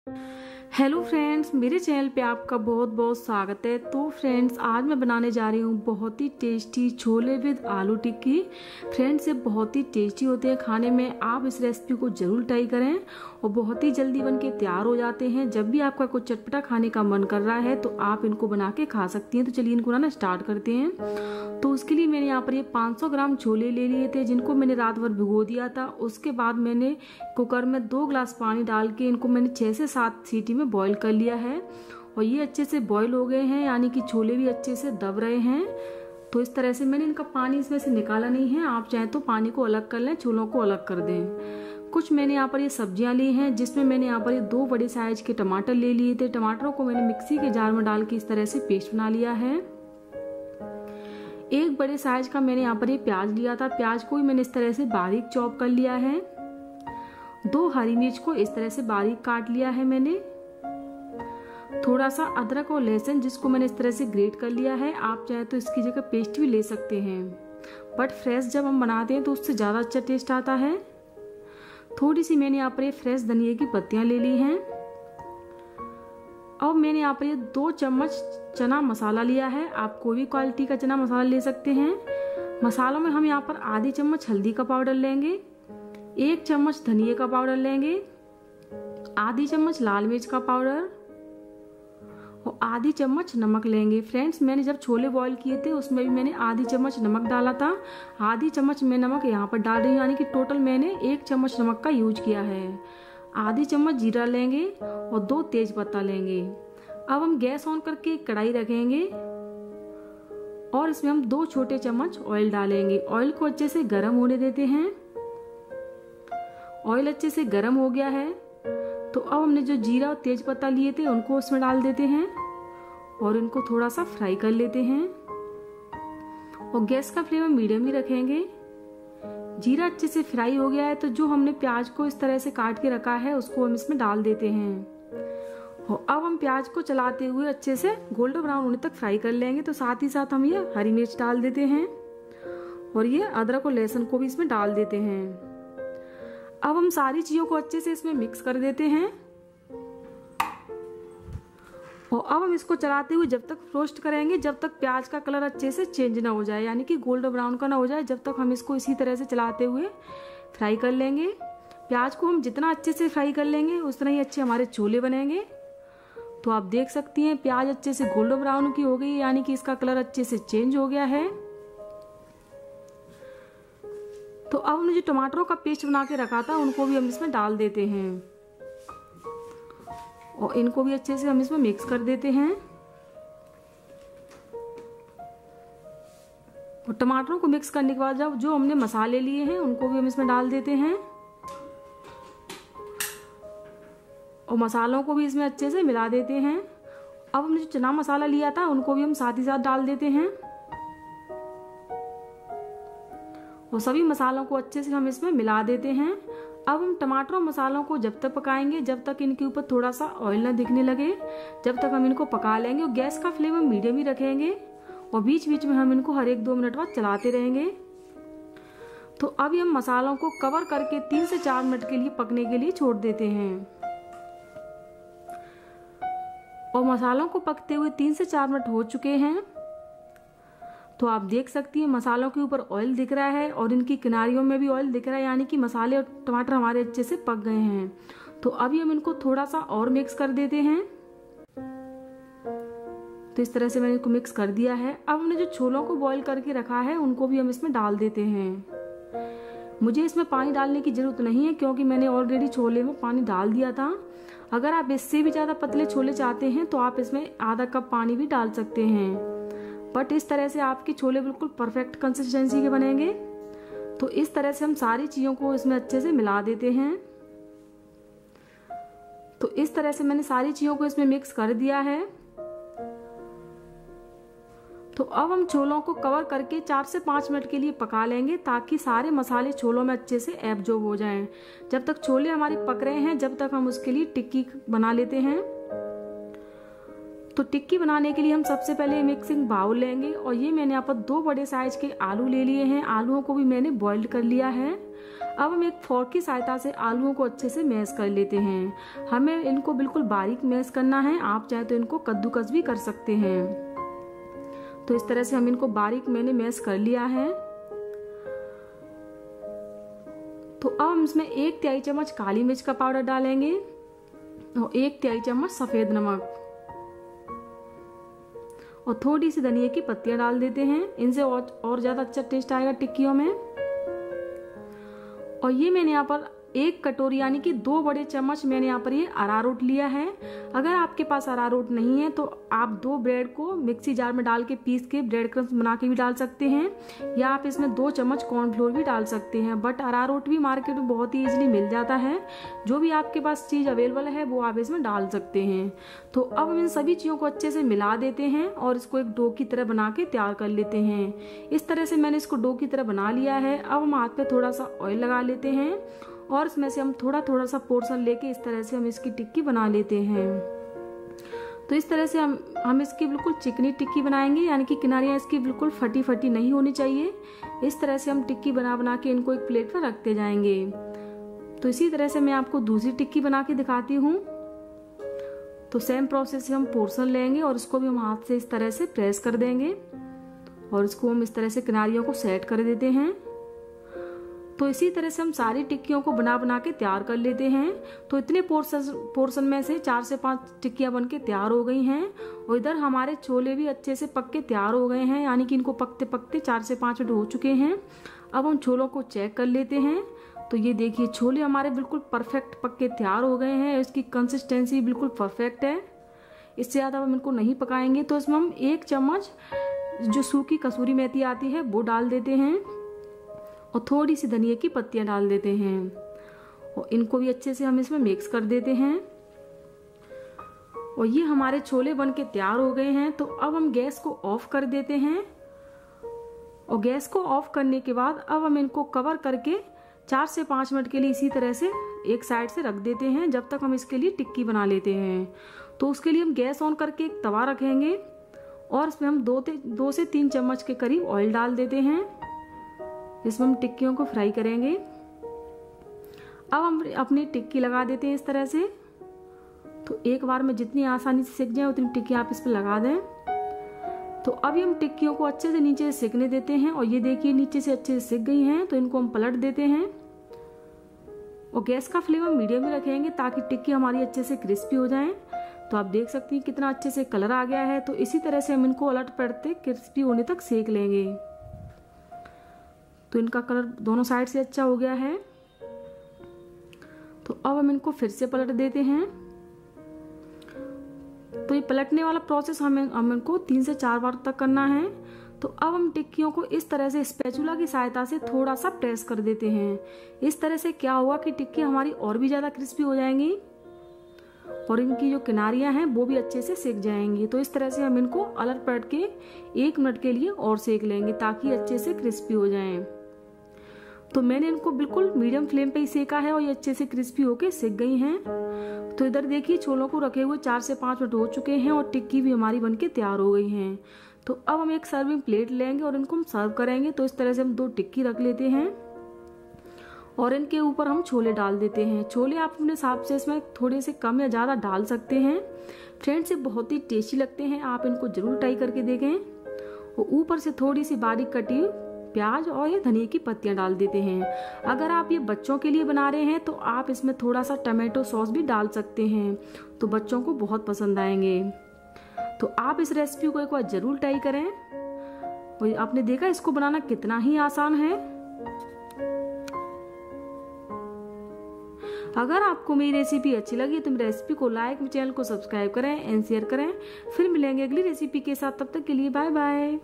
Hello friends, मेरे channel पे आपका बहुत बहुत स्वागत है। तो फ्रेंड्स, आज मैं बनाने जा रही हूँ बहुत ही टेस्टी छोले विद आलू टिक्की। फ्रेंड्स, ये बहुत ही टेस्टी होते हैं खाने में। आप इस रेसिपी को जरूर ट्राई करें और बहुत ही जल्दी बन के तैयार हो जाते हैं। जब भी आपका कुछ चटपटा खाने का मन कर रहा है तो आप इनको बना के खा सकती हैं। तो चलिए इनको ना स्टार्ट करते हैं। तो उसके लिए मैंने यहाँ पर ये 500 ग्राम छोले ले लिए थे, जिनको मैंने रात भर भिगो दिया था। उसके बाद मैंने कुकर में 2 गिलास पानी डाल के इनको मैंने 6 से 7 सीटी में बॉईल कर लिया है। और ये अच्छे से बॉईल हो गए हैं, यानी कि छोले भी अच्छे से दब रहे हैं। तो इस तरह से मैंने इनका पानी इसमें से निकाला नहीं है। आप चाहें तो पानी को अलग कर लें, छोलों को अलग कर दें। कुछ मैंने यहाँ पर ये सब्जियां ली हैं, जिसमें मैंने यहाँ पर ये 2 बड़े साइज के टमाटर ले लिए थे। टमाटरों को मैंने मिक्सी के जार में डाल के इस तरह से पेस्ट बना लिया है। 1 बड़े साइज का मैंने यहाँ पर ये प्याज लिया था। प्याज को भी मैंने इस तरह से बारीक चॉप कर लिया है। 2 हरी मिर्च को इस तरह से बारीक काट लिया है मैंने। थोड़ा सा अदरक और लहसुन, जिसको मैंने इस तरह से ग्रेट कर लिया है। आप चाहे तो इसकी जगह पेस्ट भी ले सकते हैं, बट फ्रेश जब हम बनाते हैं तो उससे ज़्यादा अच्छा टेस्ट आता है। थोड़ी सी मैंने यहाँ पर ये फ्रेश धनिया की पत्तियां ले ली हैं। अब मैंने यहाँ पर ये 2 चम्मच चना मसाला लिया है। आप कोई भी क्वालिटी का चना मसाला ले सकते हैं। मसालों में हम यहाँ पर आधी चम्मच हल्दी का पाउडर लेंगे, 1 चम्मच धनिया का पाउडर लेंगे, आधी चम्मच लाल मिर्च का पाउडर और आधी चम्मच नमक लेंगे। फ्रेंड्स, मैंने जब छोले बॉईल किए थे उसमें भी मैंने आधी चम्मच नमक डाला था। आधी चम्मच मैं नमक यहाँ पर डाल रही हूँ, यानी कि टोटल मैंने 1 चम्मच नमक का यूज किया है। आधी चम्मच जीरा लेंगे और 2 तेज पत्ता लेंगे। अब हम गैस ऑन करके एक कढ़ाई रखेंगे और इसमें हम 2 छोटे चम्मच ऑयल डालेंगे। ऑयल को अच्छे से गर्म होने देते हैं। ऑयल अच्छे से गर्म हो गया है तो अब हमने जो जीरा और तेज पत्ता लिए थे उनको उसमें डाल देते हैं और इनको थोड़ा सा फ्राई कर लेते हैं। और गैस का फ्लेम हम मीडियम ही रखेंगे। जीरा अच्छे से फ्राई हो गया है तो जो हमने प्याज को इस तरह से काट के रखा है उसको हम इसमें डाल देते हैं। और अब हम प्याज को चलाते हुए अच्छे से गोल्डन ब्राउन होने तक फ्राई कर लेंगे। तो साथ ही साथ हम ये हरी मिर्च डाल देते हैं और ये अदरक और लहसुन को भी इसमें डाल देते हैं। अब हम सारी चीजों को अच्छे से इसमें मिक्स कर देते हैं और अब हम इसको चलाते हुए जब तक रोस्ट करेंगे जब तक प्याज का कलर अच्छे से चेंज ना हो जाए, यानी कि गोल्डन ब्राउन का ना हो जाए। जब तक हम इसको इसी तरह से चलाते हुए फ्राई कर लेंगे। प्याज को हम जितना अच्छे से फ्राई कर लेंगे उतना ही अच्छे हमारे छोले बनेंगे। तो आप देख सकती हैं प्याज अच्छे से गोल्डन ब्राउन की हो गई, यानी कि इसका कलर अच्छे से चेंज हो गया है। तो अब हमने जो टमाटरों का पेस्ट बना के रखा था उनको भी हम इसमें डाल देते हैं और इनको भी अच्छे से हम इसमें मिक्स कर देते हैं। और टमाटरों को मिक्स करने के बाद जब जो हमने मसाले लिए हैं उनको भी हम इसमें डाल देते हैं और मसालों को भी इसमें अच्छे से मिला देते हैं। अब हमने जो चना मसाला लिया था उनको भी हम साथ ही साथ डाल देते हैं और सभी मसालों को अच्छे से हम इसमें मिला देते हैं। अब हम टमाटर और मसालों को जब तक पकाएंगे जब तक इनके ऊपर थोड़ा सा ऑयल ना दिखने लगे, जब तक हम इनको पका लेंगे। और गैस का फ्लेम हम मीडियम ही रखेंगे और बीच बीच में हम इनको हर 1-2 मिनट बाद चलाते रहेंगे। तो अब हम मसालों को कवर करके 3 से 4 मिनट के लिए पकने के लिए छोड़ देते हैं। और मसालों को पकते हुए 3 से 4 मिनट हो चुके हैं। तो आप देख सकती हैं मसालों के ऊपर ऑयल दिख रहा है और इनकी किनारियों में भी ऑयल दिख रहा है, यानी कि मसाले और टमाटर हमारे अच्छे से पक गए हैं। तो अभी हम इनको थोड़ा सा और मिक्स कर देते हैं। तो इस तरह से मैंने इनको मिक्स कर दिया है। अब हमने जो छोलों को बॉईल करके रखा है उनको भी हम इसमें डाल देते हैं। मुझे इसमें पानी डालने की जरूरत नहीं है क्योंकि मैंने ऑलरेडी छोले में पानी डाल दिया था। अगर आप इससे भी ज्यादा पतले छोले चाहते हैं तो आप इसमें आधा कप पानी भी डाल सकते हैं, बट इस तरह से आपके छोले बिल्कुल परफेक्ट कंसिस्टेंसी के बनेंगे। तो इस तरह से हम सारी चीजों को इसमें अच्छे से मिला देते हैं। तो इस तरह से मैंने सारी चीजों को इसमें मिक्स कर दिया है। तो अब हम छोलों को कवर करके 4 से 5 मिनट के लिए पका लेंगे ताकि सारे मसाले छोलों में अच्छे से एब्जॉर्ब हो जाएं। जब तक छोले हमारे पक रहे हैं जब तक हम उसके लिए टिक्की बना लेते हैं। तो टिक्की बनाने के लिए हम सबसे पहले मिक्सिंग बाउल लेंगे और ये मैंने यहाँ पर 2 बड़े साइज के आलू ले लिए हैं। आलूओं को भी मैंने बॉइल्ड कर लिया है। अब हम एक फोर्क की सहायता से आलूओं को अच्छे से मैश कर लेते हैं। हमें इनको बिल्कुल बारीक मैश करना है, आप चाहे तो इनको कद्दूकस भी कर सकते हैं। तो इस तरह से हम इनको बारीक मैंने मैश कर लिया है। तो अब हम इसमें 1/3 चम्मच काली मिर्च का पाउडर डालेंगे और 1/3 चम्मच सफेद नमक और थोड़ी सी धनिया की पत्तियां डाल देते हैं। इनसे और ज्यादा अच्छा टेस्ट आएगा टिक्कियों में। और ये मैंने यहाँ पर 1 कटोरी यानी कि 2 बड़े चम्मच मैंने यहाँ पर ये अरारोट लिया है। अगर आपके पास अरारोट नहीं है तो आप 2 ब्रेड को मिक्सी जार में डाल के पीस के ब्रेड क्रम्स बना के भी डाल सकते हैं, या आप इसमें 2 चम्मच कॉर्नफ्लोर भी डाल सकते हैं। बट अरारोट भी मार्केट में बहुत ही इजीली मिल जाता है। जो भी आपके पास चीज अवेलेबल है वो आप इसमें डाल सकते हैं। तो अब हम इन सभी चीजों को अच्छे से मिला देते हैं और इसको एक डो की तरह बना के तैयार कर लेते हैं। इस तरह से मैंने इसको डो की तरह बना लिया है। अब हम हाथ पे थोड़ा सा ऑयल लगा लेते हैं और इसमें से हम थोड़ा थोड़ा सा पोर्शन लेके इस तरह से हम इसकी टिक्की बना लेते हैं। तो इस तरह से हम इसकी बिल्कुल चिकनी टिक्की बनाएंगे, यानी कि किनारियां इसकी बिल्कुल फटी फटी नहीं होनी चाहिए। इस तरह से हम टिक्की बना बना के इनको एक प्लेट पर रखते जाएंगे। तो इसी तरह से मैं आपको दूसरी टिक्की बना के दिखाती हूँ। तो सेम प्रोसेस से हम पोर्शन लेंगे और इसको भी हम हाथ से इस तरह से प्रेस कर देंगे और इसको हम इस तरह से किनारियों को सेट कर देते हैं। तो इसी तरह से हम सारी टिक्कियों को बना बना के तैयार कर लेते हैं। तो इतने पोर्शन में से 4 से 5 टिक्कियां बन के तैयार हो गई हैं और इधर हमारे छोले भी अच्छे से पक के तैयार हो गए हैं, यानी कि इनको पकते पकते 4 से 5 मिनट हो चुके हैं। अब हम छोलों को चेक कर लेते हैं। तो ये देखिए छोले हमारे बिल्कुल परफेक्ट पक के तैयार हो गए हैं। इसकी कंसिस्टेंसी बिल्कुल परफेक्ट है। इससे ज्यादा हम इनको नहीं पकाएंगे। तो इसमें हम 1 चम्मच जो सूखी कसूरी मेथी आती है वो डाल देते हैं और थोड़ी सी धनिया की पत्तियां डाल देते हैं और इनको भी अच्छे से हम इसमें मिक्स कर देते हैं। और ये हमारे छोले बन के तैयार हो गए हैं। तो अब हम गैस को ऑफ कर देते हैं और गैस को ऑफ करने के बाद अब हम इनको कवर करके 4 से 5 मिनट के लिए इसी तरह से एक साइड से रख देते हैं, जब तक हम इसके लिए टिक्की बना लेते हैं। तो उसके लिए हम गैस ऑन करके एक तवा रखेंगे और इसमें हम 2 से 3 चम्मच के करीब ऑयल डाल देते हैं। इसमें हम टिक्कियों को फ्राई करेंगे। अब हम अपनी टिक्की लगा देते हैं इस तरह से। तो एक बार में जितनी आसानी से सिक जाए उतनी टिक्की आप इस पर लगा दें। तो अभी हम टिक्कियों को अच्छे से नीचे से सिकने देते हैं और ये देखिए नीचे से अच्छे से सिक गई हैं। तो इनको हम पलट देते हैं और गैस का फ्लेम हम मीडियम में रखेंगे ताकि टिक्की हमारी अच्छे से क्रिस्पी हो जाए। तो आप देख सकती हैं कितना अच्छे से कलर आ गया है। तो इसी तरह से हम इनको उलट पलटते क्रिस्पी होने तक सेक लेंगे। तो इनका कलर दोनों साइड से अच्छा हो गया है। तो अब हम इनको फिर से पलट देते हैं। तो ये पलटने वाला प्रोसेस हम इनको 3 से 4 बार तक करना है। तो अब हम टिक्कियों को इस तरह से स्पैचुला की सहायता से थोड़ा सा प्रेस कर देते हैं। इस तरह से क्या होगा कि टिक्की हमारी और भी ज्यादा क्रिस्पी हो जाएंगी और इनकी जो किनारियां हैं वो भी अच्छे से सेक जाएंगी। तो इस तरह से हम इनको अलट पलट के 1 मिनट के लिए और सेक लेंगे ताकि अच्छे से क्रिस्पी हो जाएं। तो मैंने इनको बिल्कुल मीडियम फ्लेम पे ही सेका है और ये अच्छे से क्रिस्पी होके सेक गई हैं। तो इधर देखिए छोलों को रखे हुए 4 से 5 मिनट हो चुके हैं और टिक्की भी हमारी बनके तैयार हो गई हैं। तो अब हम एक सर्विंग प्लेट लेंगे और इनको हम सर्व करेंगे। तो इस तरह से हम 2 टिक्की रख लेते हैं और इनके ऊपर हम छोले डाल देते हैं। छोले आप अपने हिसाब से इसमें थोड़े से कम या ज्यादा डाल सकते हैं। फ्रेंड्स ये बहुत ही टेस्टी लगते हैं, आप इनको जरूर ट्राई करके देखें। और ऊपर से थोड़ी सी बारीक कटी प्याज और ये धनिया की पत्तियां डाल देते हैं। अगर आप ये बच्चों के लिए बना रहे हैं तो आप इसमें थोड़ा सा टमाटो सॉस भी डाल सकते हैं, तो बच्चों को बहुत पसंद आएंगे। तो आप इस रेसिपी को एक बार जरूर ट्राई करें। और आपने देखा इसको बनाना कितना ही आसान है। अगर आपको मेरी रेसिपी अच्छी लगी तो मेरी रेसिपी को लाइक, मेरे चैनल को सब्सक्राइब करें एंड शेयर करें। फिर मिलेंगे अगली रेसिपी के साथ, तब तक के लिए बाय बाय।